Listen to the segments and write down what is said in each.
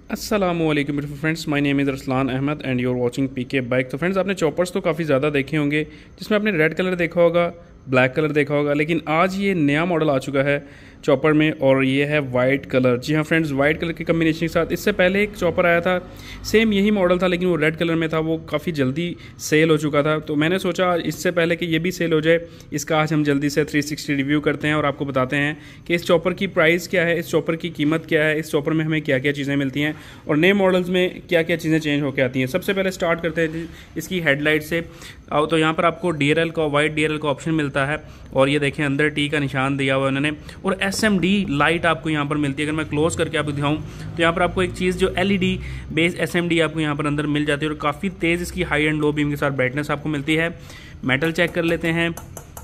अस्सलामुअलैकुम friends, my name is Raslan Ahmed and you are watching PK bike. तो friends, आपने choppers तो काफ़ी ज़्यादा देखे होंगे, जिसमें आपने रेड कलर देखा होगा, ब्लैक कलर देखा होगा, लेकिन आज ये नया मॉडल आ चुका है चॉपर में और ये है वाइट कलर। जी हाँ फ्रेंड्स, वाइट कलर के कम्बिनेशन के साथ इससे पहले एक चॉपर आया था, सेम यही मॉडल था लेकिन वो रेड कलर में था। वो काफ़ी जल्दी सेल हो चुका था, तो मैंने सोचा इससे पहले कि ये भी सेल हो जाए, इसका आज हम जल्दी से 360 रिव्यू करते हैं और आपको बताते हैं कि इस चॉपर की प्राइस क्या है, इस चॉपर की कीमत क्या है, इस चॉपर में हमें क्या क्या चीज़ें मिलती हैं और नए मॉडल्स में क्या क्या चीज़ें चेंज होकर आती हैं। सबसे पहले स्टार्ट करते हैं इसकी हेडलाइट से। तो यहाँ पर आपको DRL का, वाइट DRL का ऑप्शन मिलता है और ये देखें अंदर T का निशान दिया हुआ है उन्होंने, और SMD लाइट आपको यहाँ पर मिलती है। अगर मैं क्लोज करके आपको दिखाऊं तो यहाँ पर आपको एक चीज़ जो LED बेस SMD आपको यहाँ पर अंदर मिल जाती है और काफ़ी तेज़ इसकी हाई एंड लो बीम के साथ ब्राइटनेस आपको मिलती है। मेटल चेक कर लेते हैं।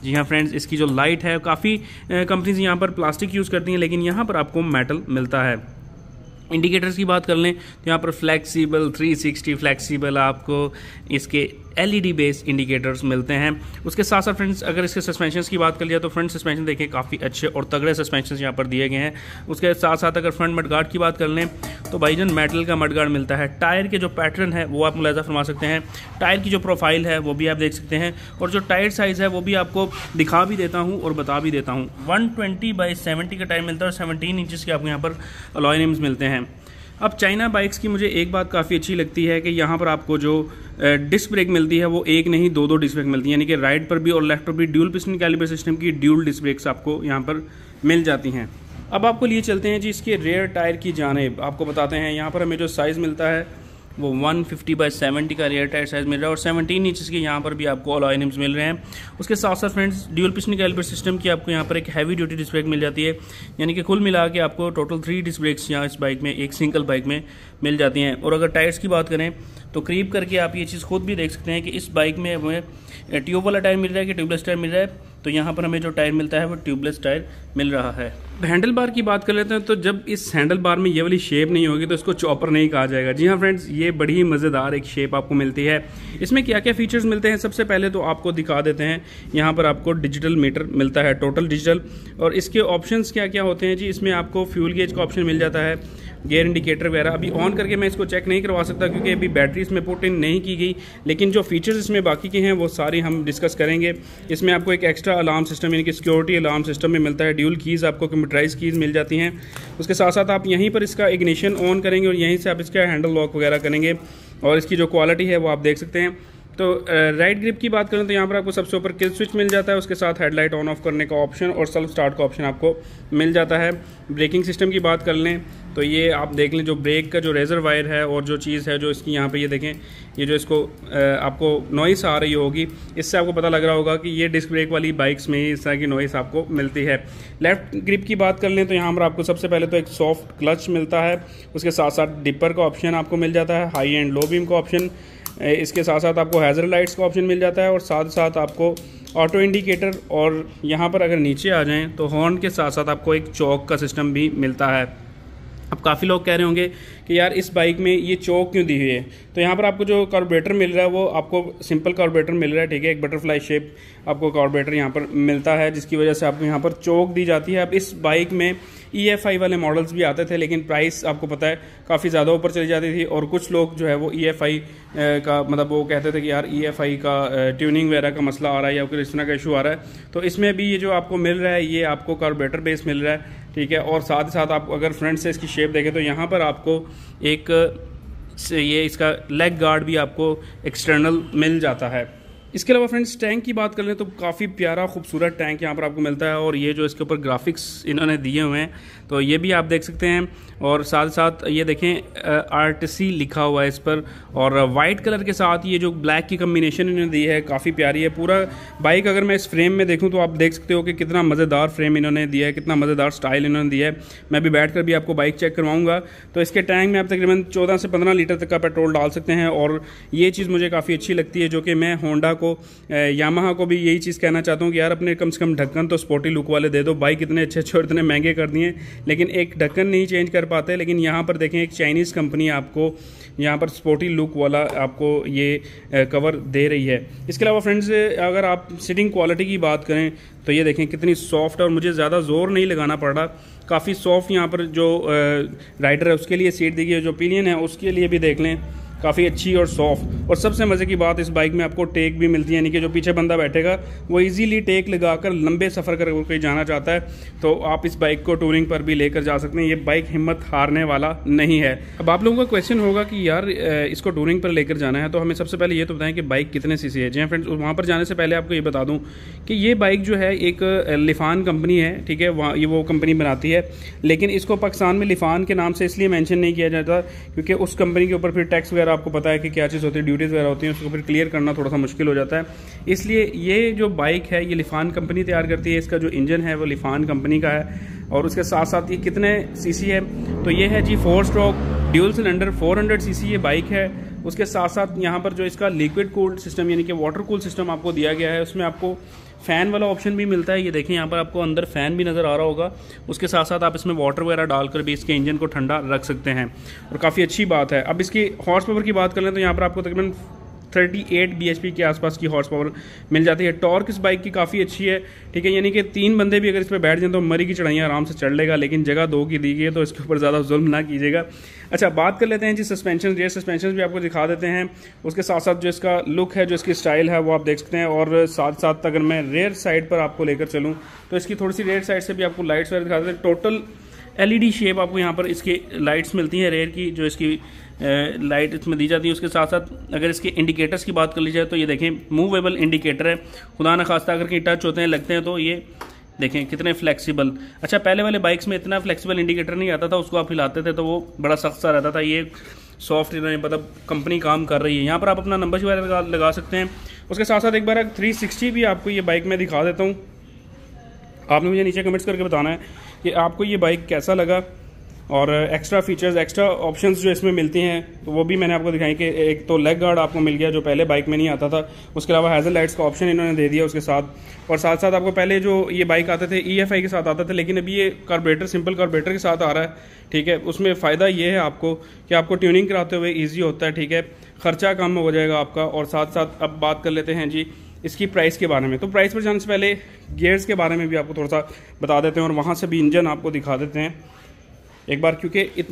जी हाँ फ्रेंड्स, इसकी जो लाइट है, काफ़ी कंपनीज यहाँ पर प्लास्टिक यूज़ करती हैं लेकिन यहाँ पर आपको मेटल मिलता है। इंडिकेटर्स की बात कर लें तो यहाँ पर फ्लेक्सिबल 360 फ्लेक्सिबल आपको इसके LED बेस इंडिकेटर्स मिलते हैं। उसके साथ साथ फ्रेंड्स, अगर इसके सस्पेंशन की बात कर लिया तो फ्रंट सस्पेंशन देखें काफ़ी अच्छे और तगड़े सस्पेंशन यहाँ पर दिए गए हैं। उसके साथ साथ अगर फ्रंट मडगार्ड की बात कर लें तो भाईजान मेटल का मडगार्ड मिलता है। टायर के जो पैटर्न है वो आप मुलाजा फरमा सकते हैं, टायर की जो प्रोफाइल है वो भी आप देख सकते हैं और जो टायर साइज़ है वो भी आपको दिखा भी देता हूँ और बता भी देता हूँ। 120/70 का टायर मिलता है और 17 इंचज़ के आपको यहाँ पर अलॉय रिम्स मिलते हैं। अब चाइना बाइक्स की मुझे एक बात काफ़ी अच्छी लगती है कि यहाँ पर आपको जो डिस्क ब्रेक मिलती है वो एक नहीं दो डिस्क ब्रेक मिलती है, यानी कि राइट पर भी और लेफ्ट पर भी ड्यूल पिस्टन कैलिपर सिस्टम की ड्यूल डिस्क ब्रेक्स आपको यहाँ पर मिल जाती हैं। अब आपको लिए चलते हैं जी इसके रेयर टायर की जानिब। आपको बताते हैं यहाँ पर हमें जो साइज़ मिलता है वो 150/70 का रेयर टायर साइज़ मिल रहा है और 17 इंचज़ के यहाँ पर भी आपको अलॉय रिम्स मिल रहे हैं। उसके साथ साथ friends, dual piston caliper system की आपको यहाँ पर एक हैवी ड्यूटी डिस्क ब्रेक मिल जाती है, यानी कि कुल मिला के आपको टोटल 3 डिस्क ब्रेक्स यहाँ इस बाइक में, एक सिंगल बाइक में मिल जाती हैं। और अगर टायर्स की बात करें तो करीब करके आप ये चीज़ खुद भी देख सकते हैं कि इस बाइक में हमें ट्यूब वाला टायर मिल रहा है कि ट्यूबलेस टायर मिल रहा है। तो यहाँ पर हमें जो टायर मिलता है वो ट्यूबलेस टायर मिल रहा है। हैंडल बार की बात कर लेते हैं तो जब इस हैंडल बार में ये वाली शेप नहीं होगी तो इसको चॉपर नहीं कहा जाएगा। जी हाँ फ्रेंड्स, ये बड़ी ही मज़ेदार एक शेप आपको मिलती है। इसमें क्या क्या फीचर्स मिलते हैं सबसे पहले तो आपको दिखा देते हैं। यहाँ पर आपको डिजिटल मीटर मिलता है, टोटल डिजिटल, और इसके ऑप्शंस क्या क्या होते हैं जी। इसमें आपको फ्यूल गेज का ऑप्शन मिल जाता है, गियर इंडिकेटर वगैरह। अभी ऑन करके मैं इसको चेक नहीं करवा सकता क्योंकि अभी बैटरी इसमें पुट इन नहीं की गई, लेकिन जो फीचर्स इसमें बाकी के हैं वो सारी हम डिस्कस करेंगे। इसमें आपको एक एक्स्ट्रा अलार्म सिस्टम यानी कि सिक्योरिटी अलार्म सिस्टम में मिलता है। ड्यूल कीज़ आपको कंप्यूटराइज कीज़ मिल जाती हैं। उसके साथ साथ आप यहीं पर इसका इग्निशन ऑन करेंगे और यहीं से आप इसका हैंडल लॉक वगैरह करेंगे और इसकी जो क्वालिटी है वो आप देख सकते हैं। तो राइट ग्रिप की बात करें तो यहाँ पर आपको सबसे ऊपर किल स्विच मिल जाता है, उसके साथ हेडलाइट ऑन ऑफ करने का ऑप्शन और सेल्फ स्टार्ट का ऑप्शन आपको मिल जाता है। ब्रेकिंग सिस्टम की बात कर लें तो ये आप देख लें, जो ब्रेक का जो रेजर वायर है और जो चीज़ है जो इसकी यहाँ पे ये देखें, ये जो इसको आपको नॉइस आ रही होगी, इससे आपको पता लग रहा होगा कि ये डिस्क ब्रेक वाली बाइक्स में ही इस तरह की नॉइस आपको मिलती है। लेफ्ट ग्रिप की बात कर लें तो यहाँ पर आपको सबसे पहले तो एक सॉफ्ट क्लच मिलता है, उसके साथ साथ डिपर का ऑप्शन आपको मिल जाता है, हाई एंड लो बीम का ऑप्शन, इसके साथ साथ आपको हैज़र्ड लाइट्स का ऑप्शन मिल जाता है और साथ साथ आपको ऑटो इंडिकेटर। और यहाँ पर अगर नीचे आ जाएं तो हॉर्न के साथ साथ आपको एक चौक का सिस्टम भी मिलता है। अब काफ़ी लोग कह रहे होंगे कि यार इस बाइक में ये चौक क्यों दी हुई है, तो यहाँ पर आपको जो कार्बोरेटर मिल रहा है वो आपको सिंपल कार्बोरेटर मिल रहा है, ठीक है। एक बटरफ्लाई शेप आपको कार्बोरेटर यहाँ पर मिलता है जिसकी वजह से आपको यहाँ पर चौक दी जाती है। अब इस बाइक में EFI वाले मॉडल्स भी आते थे लेकिन प्राइस आपको पता है काफ़ी ज़्यादा ऊपर चली जाती थी और कुछ लोग जो है वो EFI का मतलब वो कहते थे कि यार EFI का ट्यूनिंग वगैरह का मसला आ रहा है या फिर इस तरह का इशू आ रहा है। तो इसमें भी ये जो आपको मिल रहा है ये आपको कार्बोरेटर बेस मिल रहा है, ठीक है। और साथ ही साथ आप अगर फ्रंट से इसकी शेप देखें तो यहाँ पर आपको एक ये इसका लेग गार्ड भी आपको एक्सटर्नल मिल जाता है। इसके अलावा फ्रेंड्स, टैंक की बात कर लें तो काफ़ी प्यारा खूबसूरत टैंक यहाँ पर आपको मिलता है और ये जो इसके ऊपर ग्राफिक्स इन्होंने दिए हुए हैं तो ये भी आप देख सकते हैं। और साथ साथ ये देखें RTC लिखा हुआ है इस पर, और वाइट कलर के साथ ये जो ब्लैक की कम्बिनेशन इन्होंने दी है काफ़ी प्यारी है। पूरा बाइक अगर मैं इस फ्रेम में देखूँ तो आप देख सकते हो कि कितना मज़ेदार फ्रेम इन्होंने दिया है, कितना मज़ेदार स्टाइल इन्होंने दिया है। मैं भी बैठ कर भी आपको बाइक चेक करवाऊँगा। तो इसके टैंक में आप तकरीबन 14 से 15 लीटर तक का पेट्रोल डाल सकते हैं और ये चीज़ मुझे काफ़ी अच्छी लगती है, जो कि मैं होंडा को, यामाहा को भी यही चीज़ कहना चाहता हूँ कि यार अपने कम से कम ढक्कन तो स्पोर्टी लुक वाले दे दो। बाइक इतने अच्छे अच्छे और इतने महंगे कर दिए लेकिन एक ढक्कन नहीं चेंज कर पाते, लेकिन यहाँ पर देखें एक चाइनीज़ कंपनी आपको यहाँ पर स्पोर्टी लुक वाला आपको ये कवर दे रही है। इसके अलावा फ्रेंड्स, अगर आप सिटिंग क्वालिटी की बात करें तो ये देखें कितनी सॉफ्ट, और मुझे ज़्यादा ज़ोर नहीं लगाना पड़ रहा काफ़ी सॉफ्ट यहाँ पर जो राइडर है उसके लिए सीट दी गई है, जो पिलियन है उसके लिए भी देख लें काफ़ी अच्छी और सॉफ्ट। और सबसे मज़े की बात, इस बाइक में आपको टेक भी मिलती है, यानी कि जो पीछे बंदा बैठेगा वो इजीली टेक लगाकर लंबे सफ़र कर कोई जाना चाहता है तो आप इस बाइक को टूरिंग पर भी लेकर जा सकते हैं। ये बाइक हिम्मत हारने वाला नहीं है। अब आप लोगों का क्वेश्चन होगा कि यार इसको टूरिंग पर लेकर जाना है तो हमें सबसे पहले ये तो बताएं कि बाइक कितने सीसी है। जी हाँ फ्रेंड्स, वहाँ पर जाने से पहले आपको ये बता दूँ कि ये बाइक जो है एक लिफान कंपनी है, ठीक है, वहाँ ये वो कंपनी बनाती है, लेकिन इसको पाकिस्तान में लिफान के नाम से इसलिए मेंशन नहीं किया जाता क्योंकि उस कंपनी के ऊपर फिर टैक्स वगैरह आपको पता है कि क्या चीज़ होती है, ड्यूटीज़ वगैरह होती हैं, उसको फिर क्लियर करना थोड़ा सा मुश्किल हो जाता है। इसलिए ये जो बाइक है ये लिफान कंपनी तैयार करती है, इसका जो इंजन है वो लिफान कंपनी का है। और उसके साथ साथ ये कितने सीसी है तो ये है जी 4 स्ट्रोक ड्यूल सिलेंडर 400 सीसी ये बाइक है। उसके साथ साथ यहाँ पर जो इसका लिक्विड कूल्ड सिस्टम यानी कि वाटर कूल सिस्टम आपको दिया गया है, उसमें आपको फ़ैन वाला ऑप्शन भी मिलता है। ये देखें यहाँ पर आपको अंदर फ़ैन भी नज़र आ रहा होगा। उसके साथ साथ आप इसमें वाटर वगैरह डालकर भी इसके इंजन को ठंडा रख सकते हैं और काफ़ी अच्छी बात है। अब इसकी हॉर्स पावर की बात कर लें तो यहाँ पर आपको तकरीबन 38 bhp के आसपास की हॉर्स पावर मिल जाती है। टॉर्क इस बाइक की काफ़ी अच्छी है, ठीक है, यानी कि 3 बंदे भी अगर इस पर बैठ जाएं तो मरी की चढ़ाइयाँ आराम से चढ़ लेगा, लेकिन जगह 2 की दी गई है तो इसके ऊपर ज़्यादा जुल्म ना कीजिएगा। अच्छा, बात कर लेते हैं जी सस्पेंशन, रियर सस्पेंशन भी आपको दिखा देते हैं। उसके साथ साथ जो इसका लुक है, जो इसकी स्टाइल है वो आप देख सकते हैं। और साथ साथ अगर मैं रेयर साइड पर आपको लेकर चलूँ तो इसकी थोड़ी सी रेयर साइड से भी आपको लाइट्स वगैरह दिखा देते हैं। टोटल LED शेप आपको यहाँ पर इसकी लाइट्स मिलती हैं रेयर की, जो इसकी लाइट इसमें दी जाती है। उसके साथ साथ अगर इसके इंडिकेटर्स की बात कर ली जाए तो ये देखें मूवेबल इंडिकेटर है, खुदा न खास्ता अगर कहीं टच होते हैं लगते हैं तो ये देखें कितने फ्लेक्सिबल। अच्छा, पहले वाले बाइक्स में इतना फ्लेक्सिबल इंडिकेटर नहीं आता था, उसको आप हिलाते थे तो वो बड़ा सख्त सा रहता था। ये सॉफ्ट मतलब कंपनी काम कर रही है। यहाँ पर आप अपना नंबर वगैरह लगा सकते हैं। उसके साथ साथ एक बार 360 भी आपको ये बाइक में दिखा देता हूँ। आपने मुझे नीचे कमेंट्स करके बताना है कि आपको ये बाइक कैसा लगा और एक्स्ट्रा फीचर्स, एक्स्ट्रा ऑप्शंस जो इसमें मिलती हैं तो वो भी मैंने आपको दिखाई कि एक तो लेग गार्ड आपको मिल गया जो पहले बाइक में नहीं आता था। उसके अलावा हैज़ल लाइट्स का ऑप्शन इन्होंने दे दिया उसके साथ। और साथ साथ आपको पहले जो ये बाइक आते थे EFI के साथ आते थे, लेकिन अभी ये कार्बोरेटर, सिंपल कार्बोरेटर के साथ आ रहा है, ठीक है। उसमें फ़ायदा ये है आपको कि आपको ट्यूनिंग कराते हुए ईजी होता है, ठीक है, ख़र्चा कम हो जाएगा आपका। और साथ साथ अब बात कर लेते हैं जी इसकी प्राइस के बारे में। तो प्राइस पर जाने से पहले गियर्स के बारे में भी आपको थोड़ा सा बता देते हैं और वहाँ से भी इंजन आपको दिखा देते हैं एक बार, क्योंकि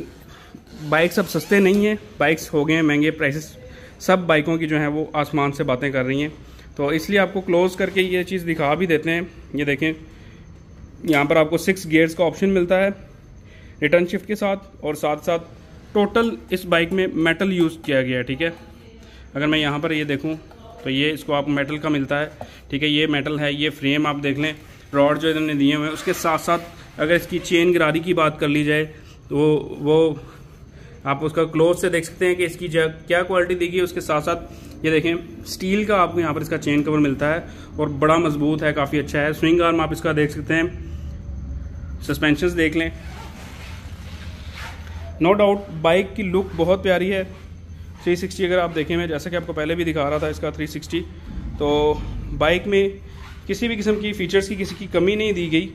बाइक्स अब सस्ते नहीं हैं, बाइक्स हो गए हैं महंगे। प्राइसेस सब बाइकों की जो है वो आसमान से बातें कर रही हैं, तो इसलिए आपको क्लोज़ करके ये चीज़ दिखा भी देते हैं। ये देखें यहाँ पर आपको 6 गियर्स का ऑप्शन मिलता है रिटर्न शिफ्ट के साथ। और साथ साथ टोटल इस बाइक में मेटल यूज़ किया गया है, ठीक है। अगर मैं यहाँ पर ये देखूँ तो ये इसको आप मेटल का मिलता है, ठीक है, ये मेटल है। ये फ्रेम आप देख लें, रॉड जो इन्होंने दिए हुए हैं। उसके साथ साथ अगर इसकी चेन गरारी की बात कर ली जाए तो वो आप उसका क्लोज से देख सकते हैं कि इसकी क्या क्वालिटी दी गई है। उसके साथ साथ ये देखें स्टील का आपको यहाँ पर इसका चेन कवर मिलता है और बड़ा मजबूत है, काफ़ी अच्छा है। स्विंग आर्म आप इसका देख सकते हैं। सस्पेंशंस देख लें, नो डाउट बाइक की लुक बहुत प्यारी है। 360 अगर आप देखें, मैं जैसा कि आपको पहले भी दिखा रहा था इसका 360, तो बाइक में किसी भी किस्म की फ़ीचर्स की किसी की कमी नहीं दी गई।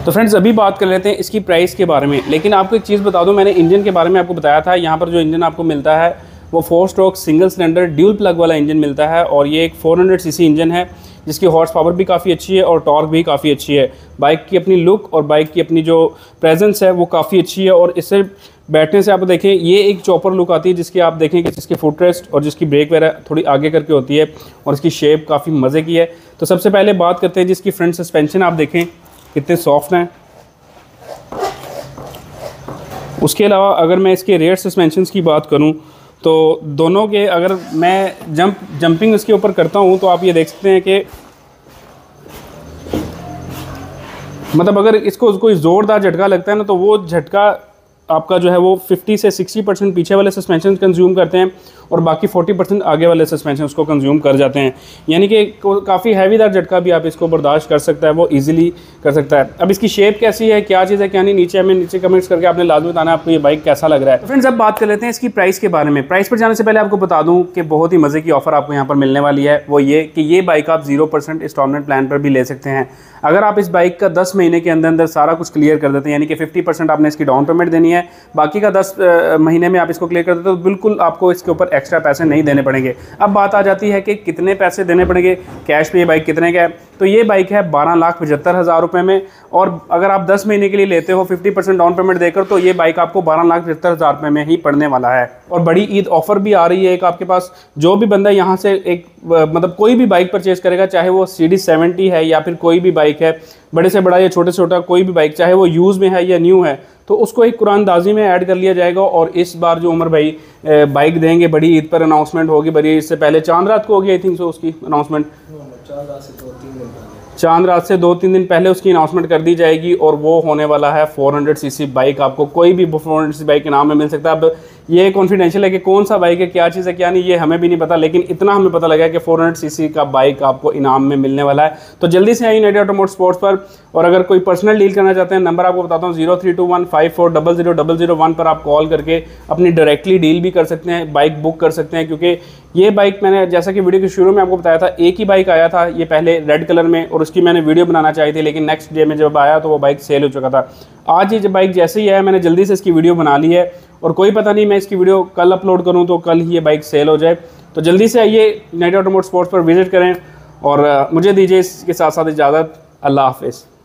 तो फ्रेंड्स अभी बात कर लेते हैं इसकी प्राइस के बारे में। लेकिन आपको एक चीज़ बता दूं, मैंने इंजन के बारे में आपको बताया था। यहाँ पर जो इंजन आपको मिलता है वो 4 stroke single cylinder dual plug वाला इंजन मिलता है और ये एक 400 सीसी इंजन है जिसकी हॉर्स पावर भी काफ़ी अच्छी है और टॉर्क भी काफ़ी अच्छी है। बाइक की अपनी लुक और बाइक की अपनी जो प्रेजेंस है वो काफ़ी अच्छी है। और इससे बैठने से आप देखें ये एक चॉपर लुक आती है जिसकी आप देखें कि जिसकी फुट रेस्ट और जिसकी ब्रेक वगैरह थोड़ी आगे करके होती है और इसकी शेप काफ़ी मज़े की है। तो सबसे पहले बात करते हैं जिसकी फ्रंट सस्पेंशन, आप देखें कितने सॉफ्ट हैं। उसके अलावा अगर मैं इसके रेयर सस्पेंशन की बात करूं तो दोनों के अगर मैं जंपिंग इसके ऊपर करता हूं तो आप ये देख सकते हैं कि मतलब अगर इसको कोई ज़ोरदार झटका लगता है ना तो वो झटका आपका जो है वो 50 से 60% पीछे वाले सस्पेंशन कंज्यूम करते हैं और बाकी 40% आगे वाले सस्पेंशन उसको कंज्यूम कर जाते हैं। यानी कि काफ़ी हैवीदार झटका भी आप इसको बर्दाश्त कर सकता है, वो इजीली कर सकता है। अब इसकी शेप कैसी है, क्या चीज़ है, क्या नहीं, नीचे कमेंट्स करके आपने लाजमी बताना आपको ये बाइक कैसा लग रहा है। तो फ्रेंड्स अब बात कर लेते हैं इसकी प्राइस के बारे में। प्राइस पर जाने से पहले आपको बता दूँ कि बहुत ही मज़े की ऑफर आपको यहाँ पर मिलने वाली है। वो ये कि ये बाइक आप 0% इंस्टॉलमेंट प्लान पर भी ले सकते हैं। अगर आप इस बाइक का 10 महीने के अंदर अंदर सारा कुछ क्लियर कर देते हैं, यानी कि 50% आपने इसकी डाउन पेमेंट देनी है है, बाकी का 10 महीने में आप इसको क्लियर कर देते हो तो बिल्कुल आपको इसके ऊपर एक्स्ट्रा पैसे नहीं देने पड़ेंगे। अब बात आ जाती है कि कितने पैसे देने पड़ेंगे, कैश पे ये बाइक कितने का है। तो ये बाइक है 12,75,000 रुपये में, और अगर आप 10 महीने के लिए लेते हो 50% डाउन पेमेंट देकर तो ये बाइक आपको 12,75,000 रुपये में ही पड़ने वाला है। और बड़ी ईद ऑफर भी आ रही है एक आपके पास। जो भी बंदा यहाँ से एक मतलब कोई भी बाइक परचेज करेगा, चाहे वो CD70 है या फिर कोई भी बाइक है, बड़े से बड़ा या छोटे से छोटा कोई भी बाइक, चाहे वो यूज़ में है या न्यू है, तो उसको एक कुरानदाजी में ऐड कर लिया जाएगा। और इस बार जो उमर भाई बाइक देंगे, बड़ी ईद पर अनाउंसमेंट होगी, बड़ी ईद से पहले चांद रात को होगी आई थिंक सो उसकी अनाउंसमेंट, चांद रात से 2-3 दिन पहले उसकी अनाउंसमेंट कर दी जाएगी। और वो होने वाला है 400cc बाइक। आपको कोई भी 400cc बाइक के नाम में मिल सकता है। अब ये कॉन्फिडेंशियल है कि कौन सा बाइक है, क्या चीज़ है, क्या नहीं, ये हमें भी नहीं पता, लेकिन इतना हमें पता लगा है कि 400cc का बाइक आपको इनाम में मिलने वाला है। तो जल्दी से आइए नाइडिया ऑटोमोटिव स्पोर्ट्स पर। और अगर कोई पर्सनल डील करना चाहते हैं, नंबर आपको बताता हूँ 032154000001 पर आप कॉल करके अपनी डायरेक्टली डील भी कर सकते हैं, बाइक बुक कर सकते हैं। क्योंकि ये बाइक मैंने जैसा कि वीडियो के शुरू में आपको बताया था, एक ही बाइक आया था ये पहले रेड कलर में, और उसकी मैंने वीडियो बनाना चाहिए थी, लेकिन नेक्स्ट डे में जब आया तो वो बाइक सेल हो चुका था। आज ये बाइक जैसे ही आया मैंने जल्दी से इसकी वीडियो बना ली है, और कोई पता नहीं मैं इसकी वीडियो कल अपलोड करूं तो कल ही ये बाइक सेल हो जाए। तो जल्दी से आइए नाइडिया ऑटोमोटिव स्पोर्ट्स पर विजिट करें, और मुझे दीजिए इसके साथ साथ इजाज़त। अल्लाह हाफिज़।